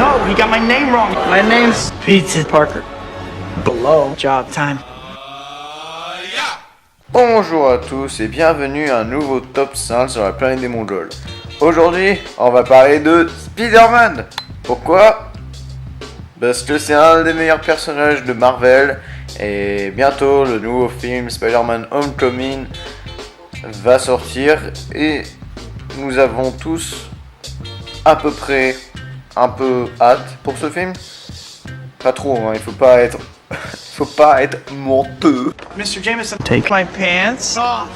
No, he got my name wrong. My name's Peter Parker. Below job time. Bonjour à tous et bienvenue à un nouveau top 5 sur la planète des Mongols. Aujourd'hui, on va parler de Spider-Man. Pourquoi ? Parce que c'est un des meilleurs personnages de Marvel et bientôt le nouveau film Spider-Man Homecoming va sortir et nous avons tous à peu près un peu hâte pour ce film. Pas trop, hein, il faut pas être menteux. Mr. Jameson, take my pants off.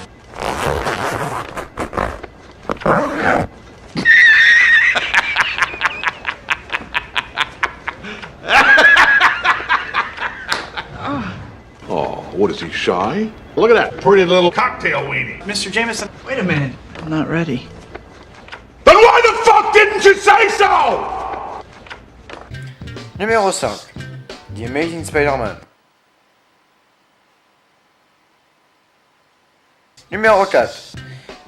Oh, what is he, shy? Look at that pretty little cocktail weenie. Mr. Jameson, wait a minute. I'm not ready. Then why the fuck didn't you say so? Numéro 5. The Amazing Spider-Man. Numéro 4.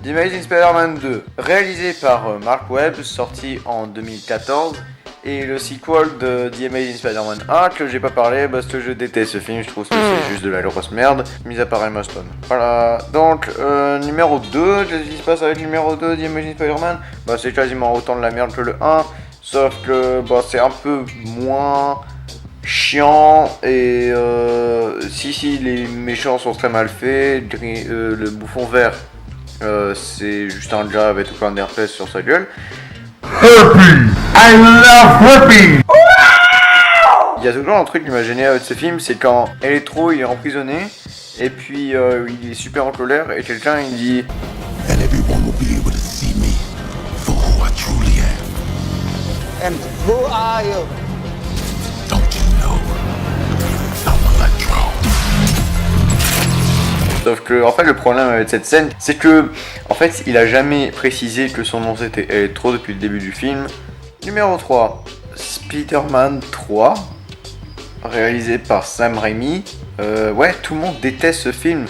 The Amazing Spider-Man 2, réalisé par Mark Webb, sorti en 2014, et le sequel de The Amazing Spider-Man 1 que j'ai pas parlé parce que je déteste ce film, je trouve que c'est juste de la grosse merde, mis à part Emma Stone. Voilà, donc numéro 2, qu'est-ce qui se passe avec le numéro 2 The Amazing Spider-Man ? Bah c'est quasiment autant de la merde que le 1, sauf que bah, c'est un peu moins chiant et si les méchants sont très mal faits, le bouffon vert c'est juste un gars avec tout plein d'herpès sur sa gueule. Herpes! I love herpes! Il y a toujours un truc qui m'a gêné avec ce film, c'est quand Electro il est emprisonné et puis il est super en colère et quelqu'un il dit And everyone will be able to see me for who I truly am. And who are you? Don't you know? I'm Electro. Sauf que en fait le problème avec cette scène c'est que en fait il a jamais précisé que son nom c'était Electro depuis le début du film. Numéro 3, Spider-Man 3, réalisé par Sam Raimi. Ouais, tout le monde déteste ce film.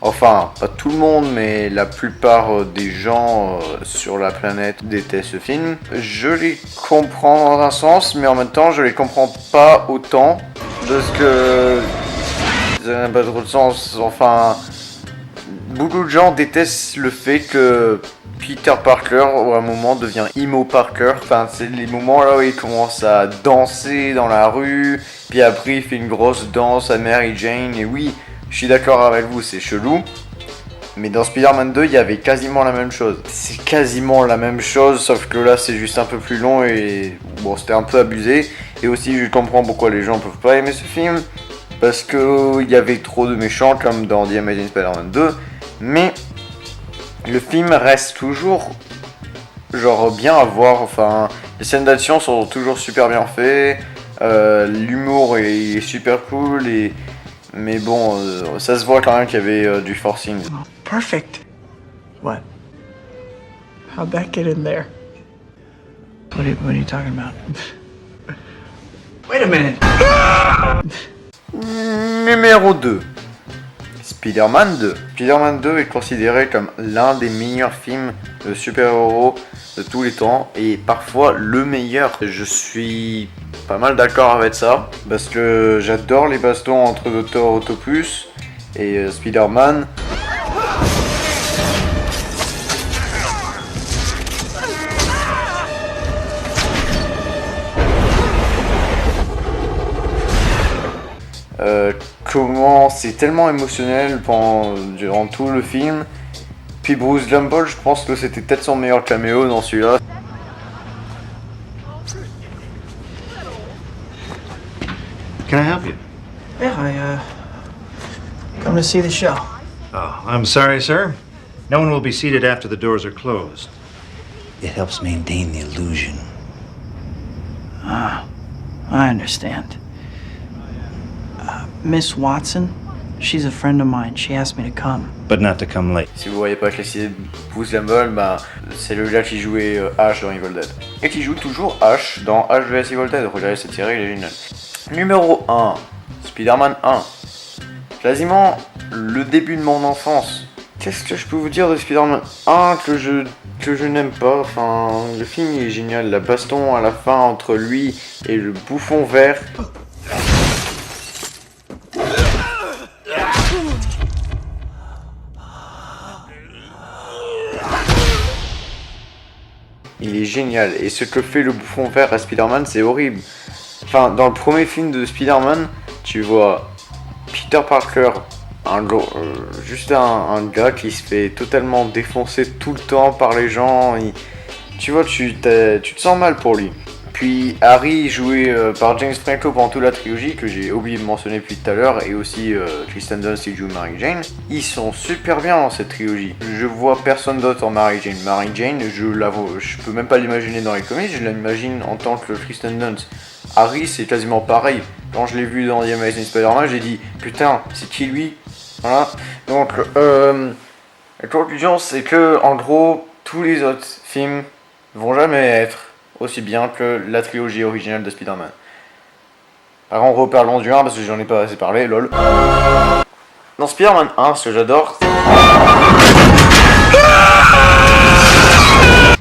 Enfin, pas tout le monde, mais la plupart des gens sur la planète détestent ce film. Je les comprends dans un sens, mais en même temps, je les comprends pas autant. Parce que ça n'a pas trop de sens. Enfin, beaucoup de gens détestent le fait que Peter Parker, à un moment, devient Emo Parker. Enfin, c'est les moments là où il commence à danser dans la rue, puis après il fait une grosse danse à Mary Jane. Et oui, je suis d'accord avec vous, c'est chelou. Mais dans Spider-Man 2, il y avait quasiment la même chose. C'est quasiment la même chose, sauf que là, c'est juste un peu plus long et bon, c'était un peu abusé. Et aussi, je comprends pourquoi les gens peuvent pas aimer ce film, parce que il y avait trop de méchants, comme dans The Amazing Spider-Man 2. Mais le film reste toujours genre bien à voir, enfin les scènes d'action sont toujours super bien faites, l'humour est super cool mais bon ça se voit quand même qu'il y avait du forcing. Oh, perfect. What? How'd that get in there? What are you talking about? Wait a minute. Numéro 2. Spider-Man 2. Spider-Man 2 est considéré comme l'un des meilleurs films de super-héros de tous les temps et parfois le meilleur. Je suis pas mal d'accord avec ça parce que j'adore les bastons entre Dr. Octopus et Spider-Man. Comment c'est tellement émotionnel durant tout le film. Puis Bruce Campbell, je pense que c'était peut-être son meilleur caméo dans celui-là. Can I help you? Yeah, I come to see the show. Oh, I'm sorry, sir. No one will be seated after the doors are closed. It helps maintain the illusion. Ah, I understand. Miss Watson, she's a friend of mine. She asked me to come. But not to come late. Si vous voyez pas que Bruce Campbell, bah, c'est le gars qui jouait Ash dans Evil Dead. Et qui joue toujours Ash dans Ash vs Evil Dead. Regardez cette série, il est génial. Numéro 1, Spider-Man 1. Quasiment le début de mon enfance. Qu'est-ce que je peux vous dire de Spider-Man 1 que je n'aime pas? Enfin, le film il est génial, la baston à la fin entre lui et le bouffon vert. Il est génial, et ce que fait le bouffon vert à Spider-Man, c'est horrible. Enfin, dans le premier film de Spider-Man, tu vois Peter Parker, juste un gars qui se fait totalement défoncer tout le temps par les gens. Tu vois, tu te sens mal pour lui. Puis Harry, joué par James Franco pendant toute la trilogie, que j'ai oublié de mentionner depuis tout à l'heure, et aussi Kristen Dunst qui joue Mary Jane, ils sont super bien dans cette trilogie. Je vois personne d'autre en Mary Jane. Mary Jane, je peux même pas l'imaginer dans les comics, je l'imagine en tant que Kristen Dunst. Harry, c'est quasiment pareil. Quand je l'ai vu dans The Amazing Spider-Man, j'ai dit putain, c'est qui lui? Voilà. Donc, la conclusion, c'est que en gros, tous les autres films vont jamais être aussi bien que la trilogie originale de Spider-Man. Par contre, reparlons du 1 parce que j'en ai pas assez parlé, lol. Dans Spider-Man 1, ce que j'adore,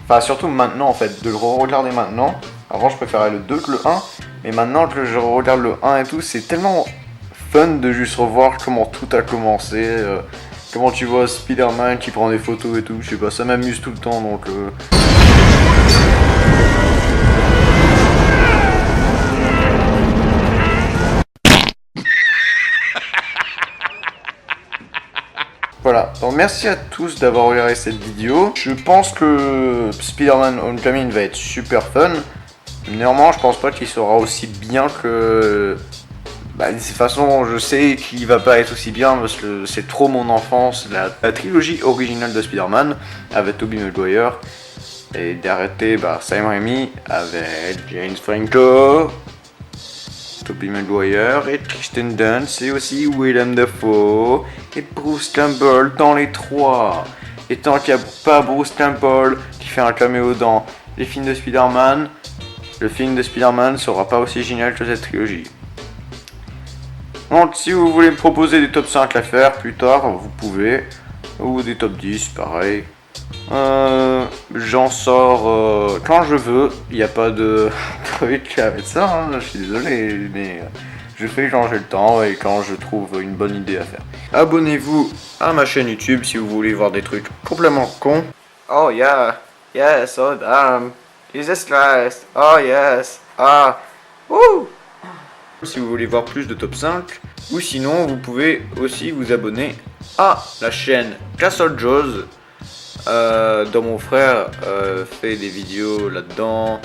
enfin surtout maintenant en fait, de le regarder maintenant. Avant je préférais le 2 que le 1, mais maintenant que je regarde le 1 et tout, c'est tellement fun de juste revoir comment tout a commencé, comment tu vois Spider-Man qui prend des photos et tout, je sais pas, ça m'amuse tout le temps donc... Voilà, donc merci à tous d'avoir regardé cette vidéo. Je pense que Spider-Man Homecoming va être super fun. Néanmoins, je pense pas qu'il sera aussi bien que... Bah, de toute façon, je sais qu'il va pas être aussi bien parce que c'est trop mon enfance. La trilogie originale de Spider-Man avec Tobey Maguire et d'arrêter Sam Raimi avec James Franco, Tobey Maguire et Kristen Dunst et aussi Willem Dafoe et Bruce Campbell dans les trois. Et tant qu'il n'y a pas Bruce Campbell qui fait un caméo dans les films de Spider-Man, le film de Spider-Man sera pas aussi génial que cette trilogie. Donc si vous voulez me proposer des top 5 à faire plus tard, vous pouvez, ou des top 10, pareil. J'en sors quand je veux, il n'y a pas de truc avec ça, hein, je suis désolé, mais je fais quand j'ai le temps et quand je trouve une bonne idée à faire. Abonnez-vous à ma chaîne YouTube si vous voulez voir des trucs complètement cons. Oh yeah, yes, oh damn, Jesus Christ, oh yes, ah, wouh. Si vous voulez voir plus de top 5, ou sinon vous pouvez aussi vous abonner à la chaîne Castle Jaws. Dont mon frère fait des vidéos là-dedans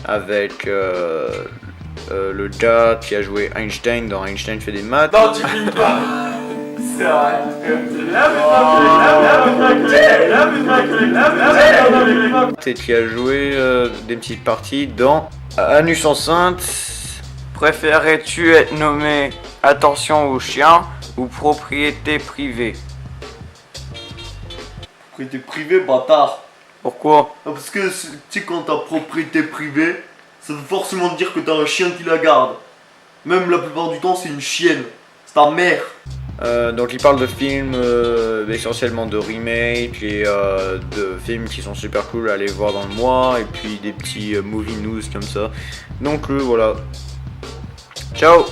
avec le gars qui a joué Einstein dans Einstein fait des maths. Non, tu filmes pas. C'est vrai. Et qui a joué des petites parties dans Anus enceinte. Préférais-tu être nommé attention aux chiens ou propriété privée? Propriété privée, bâtard. Pourquoi? Parce que, tu sais, quand t'as propriété privée, ça veut forcément dire que t'as un chien qui la garde. Même la plupart du temps, c'est une chienne. C'est ta mère. Donc il parle de films, essentiellement de remakes et de films qui sont super cool à aller voir dans le mois. Et puis des petits movie news comme ça. Donc voilà. Ciao.